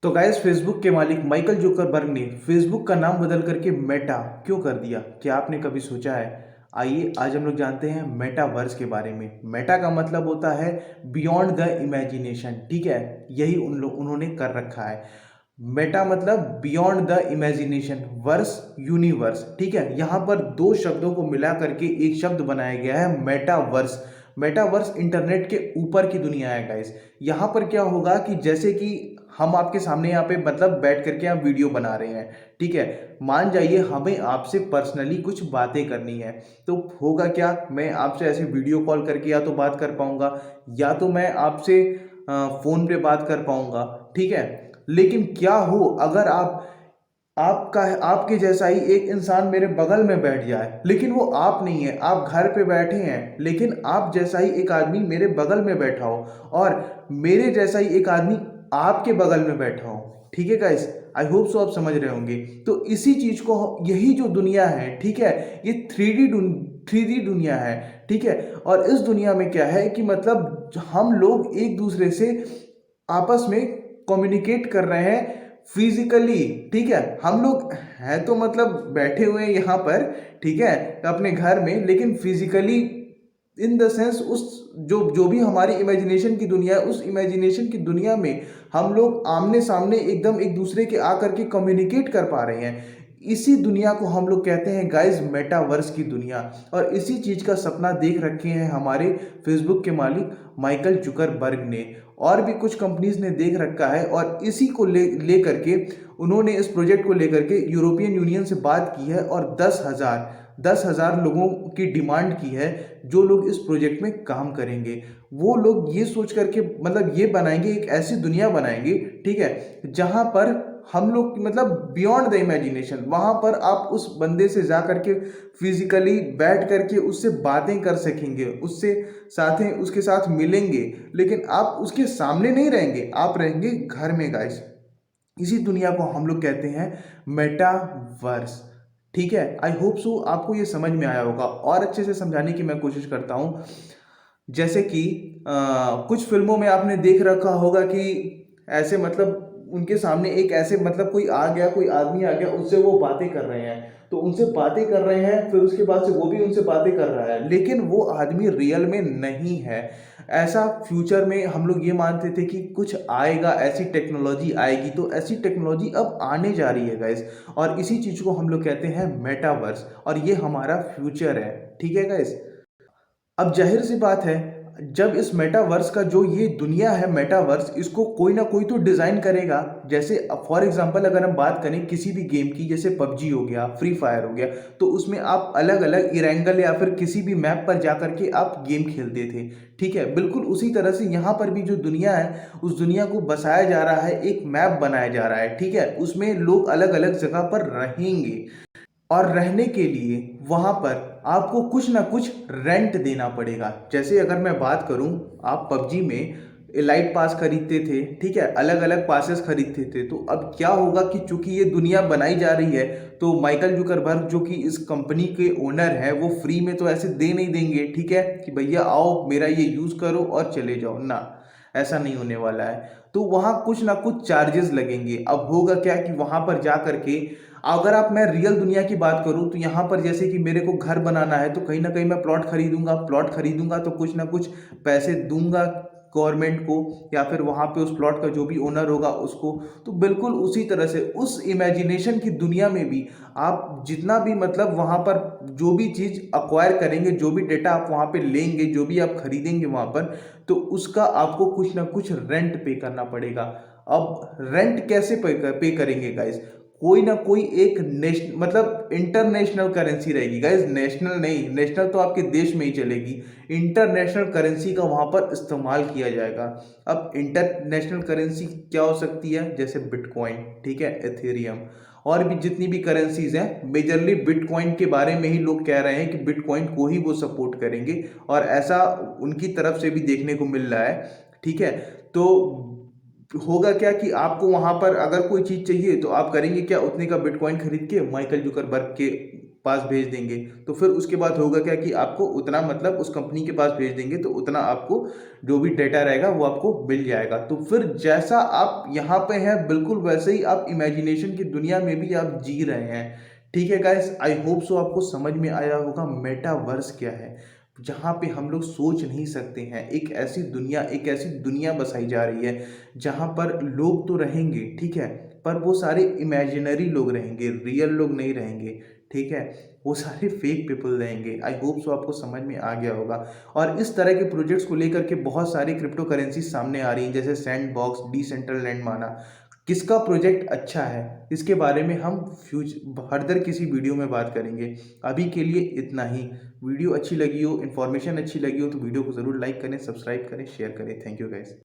तो guys, Facebook के मालिक माइकल जुकरबर्ग ने फेसबुक का नाम बदल करके मेटा क्यों कर दिया? क्या आपने कभी सोचा है? आइए आज हम लोग जानते हैं मेटावर्स के बारे में। मेटा का मतलब होता है बियॉन्ड द इमेजिनेशन। ठीक है, यही उन्होंने कर रखा है। मेटा मतलब beyond the imagination, verse universe. ठीक है, यहाँ पर दो शब्दों को मिला करके एक शब्द बनाया गया है मेटावर्स। मेटावर्स इंटरनेट के ऊपर की दुनिया है गाइस। यहाँ पर क्या होगा कि जैसे कि हम आपके सामने यहाँ पे मतलब बैठ करके हम वीडियो बना रहे हैं। ठीक है, मान जाइए हमें आपसे पर्सनली कुछ बातें करनी है, तो होगा क्या, मैं आपसे ऐसे वीडियो कॉल करके या तो बात कर पाऊंगा, या तो मैं आपसे फोन पे बात कर पाऊंगा। ठीक है, लेकिन क्या हो अगर आपका आपके जैसा ही एक इंसान मेरे बगल में बैठ जाए, लेकिन वो आप नहीं है, आप घर पे बैठे हैं, लेकिन आप जैसा ही एक आदमी मेरे बगल में बैठा हो और मेरे जैसा ही एक आदमी आपके बगल में बैठा हो। ठीक है गाइस, आई होप सो आप समझ रहे होंगे। तो इसी चीज को, यही जो दुनिया है, ठीक है, ये थ्री डी दुनिया है। ठीक है, और इस दुनिया में क्या है कि मतलब हम लोग एक दूसरे से आपस में कम्युनिकेट कर रहे हैं फिजिकली। ठीक है, हम लोग हैं तो मतलब बैठे हुए हैं यहाँ पर, ठीक है, अपने घर में, लेकिन फिजिकली इन द सेंस उस जो जो भी हमारी इमेजिनेशन की दुनिया है, उस इमेजिनेशन की दुनिया में हम लोग आमने सामने एकदम एक दूसरे के आकर के कम्युनिकेट कर पा रहे हैं। इसी दुनिया को हम लोग कहते हैं गाइस मेटावर्स की दुनिया। और इसी चीज का सपना देख रखे हैं हमारे फेसबुक के मालिक माइकल जुकरबर्ग ने, और भी कुछ कंपनीज ने देख रखा है। और इसी को ले करके उन्होंने इस प्रोजेक्ट को लेकर के यूरोपियन यूनियन से बात की है और 10,000 लोगों की डिमांड की है जो लोग इस प्रोजेक्ट में काम करेंगे। वो लोग ये सोच करके मतलब ये बनाएंगे, एक ऐसी दुनिया बनाएंगे, ठीक है, जहां पर हम लोग मतलब बियॉन्ड द इमेजिनेशन, वहां पर आप उस बंदे से जा करके फिजिकली बैठ करके उससे बातें कर सकेंगे, उससे साथ ही उसके साथ मिलेंगे, लेकिन आप उसके सामने नहीं रहेंगे, आप रहेंगे घर में गाइस। इसी दुनिया को हम लोग कहते हैं मेटावर्स। ठीक है, आई होप सो आपको ये समझ में आया होगा। और अच्छे से समझाने की मैं कोशिश करता हूँ। जैसे कि कुछ फिल्मों में आपने देख रखा होगा कि ऐसे मतलब उनके सामने एक ऐसे मतलब कोई आ गया, कोई आदमी आ गया, उससे वो बातें कर रहे हैं, तो उनसे बातें कर रहे हैं, फिर उसके बाद से वो भी उनसे बातें कर रहा है, लेकिन वो आदमी रियल में नहीं है। ऐसा फ्यूचर में हम लोग ये मानते थे कि कुछ आएगा, ऐसी टेक्नोलॉजी आएगी, तो ऐसी टेक्नोलॉजी अब आने जा रही है गाइस। और इसी चीज को हम लोग कहते हैं मेटावर्स, और ये हमारा फ्यूचर है। ठीक है गाइस, अब जाहिर सी बात है, जब इस मेटावर्स का जो ये दुनिया है मेटावर्स, इसको कोई ना कोई तो डिजाइन करेगा। जैसे फॉर एग्जांपल अगर हम बात करें किसी भी गेम की, जैसे पबजी हो गया, फ्री फायर हो गया, तो उसमें आप अलग अलग इरेंगल या फिर किसी भी मैप पर जाकर के आप गेम खेलते थे। ठीक है, बिल्कुल उसी तरह से यहाँ पर भी जो दुनिया है, उस दुनिया को बसाया जा रहा है, एक मैप बनाया जा रहा है। ठीक है, उसमें लोग अलग अलग जगह पर रहेंगे, और रहने के लिए वहां पर आपको कुछ ना कुछ रेंट देना पड़ेगा। जैसे अगर मैं बात करूं, आप पबजी में एलाइट पास खरीदते थे, ठीक है, अलग अलग पासेस खरीदते थे, तो अब क्या होगा कि चूंकि ये दुनिया बनाई जा रही है, तो माइकल जुकरबर्ग जो कि इस कंपनी के ओनर है, वो फ्री में तो ऐसे दे नहीं देंगे, ठीक है, कि भैया आओ मेरा ये यूज करो और चले जाओ ना, ऐसा नहीं होने वाला है। तो वहां कुछ ना कुछ चार्जेस लगेंगे। अब होगा क्या कि वहां पर जा करके, अगर आप मैं रियल दुनिया की बात करूं, तो यहाँ पर जैसे कि मेरे को घर बनाना है, तो कहीं ना कहीं मैं प्लॉट खरीदूंगा तो कुछ ना कुछ पैसे दूंगा गवर्नमेंट को, या फिर वहां पे उस प्लॉट का जो भी ओनर होगा उसको। तो बिल्कुल उसी तरह से उस इमेजिनेशन की दुनिया में भी आप जितना भी मतलब वहां पर जो भी चीज अक्वायर करेंगे, जो भी डेटा आप वहां पे लेंगे, जो भी आप खरीदेंगे वहां पर, तो उसका आपको कुछ ना कुछ रेंट पे करना पड़ेगा। अब रेंट कैसे पे करेंगे गाइस? कोई ना कोई एक मतलब इंटरनेशनल करेंसी रहेगी गाइस, नेशनल नहीं, नेशनल तो आपके देश में ही चलेगी, इंटरनेशनल करेंसी का वहां पर इस्तेमाल किया जाएगा। अब इंटरनेशनल करेंसी क्या हो सकती है? जैसे बिटकॉइन, ठीक है, एथेरियम, और भी जितनी भी करेंसीज हैं, मेजरली बिटकॉइन के बारे में ही लोग कह रहे हैं कि बिटकॉइन को ही वो सपोर्ट करेंगे, और ऐसा उनकी तरफ से भी देखने को मिल रहा है। ठीक है, तो होगा क्या कि आपको वहां पर अगर कोई चीज चाहिए, तो आप करेंगे क्या? उतने का बिटकॉइन खरीद के माइकल जुकरबर्ग के पास भेज देंगे, तो फिर उसके बाद होगा क्या कि आपको उतना मतलब उस कंपनी के पास भेज देंगे, तो उतना आपको जो भी डेटा रहेगा वो आपको मिल जाएगा। तो फिर जैसा आप यहाँ पे हैं बिल्कुल वैसे ही आप इमेजिनेशन की दुनिया में भी आप जी रहे हैं। ठीक है गाइस, आई होप सो आपको समझ में आया होगा मेटावर्स क्या है। जहाँ पे हम लोग सोच नहीं सकते हैं, एक ऐसी दुनिया बसाई जा रही है जहाँ पर लोग तो रहेंगे, ठीक है, पर वो सारे इमेजिनरी लोग रहेंगे, रियल लोग नहीं रहेंगे, ठीक है, वो सारे फेक पीपल रहेंगे। आई होप सो आपको समझ में आ गया होगा। और इस तरह के प्रोजेक्ट्स को लेकर के बहुत सारी क्रिप्टो करेंसी सामने आ रही हैं, जैसे सैंड बॉक्स, डिसेंट्रलैंड माना। किसका प्रोजेक्ट अच्छा है इसके बारे में हम फर्दर किसी वीडियो में बात करेंगे। अभी के लिए इतना ही। वीडियो अच्छी लगी हो, इन्फॉर्मेशन अच्छी लगी हो तो वीडियो को ज़रूर लाइक करें, सब्सक्राइब करें, शेयर करें। Thank you guys.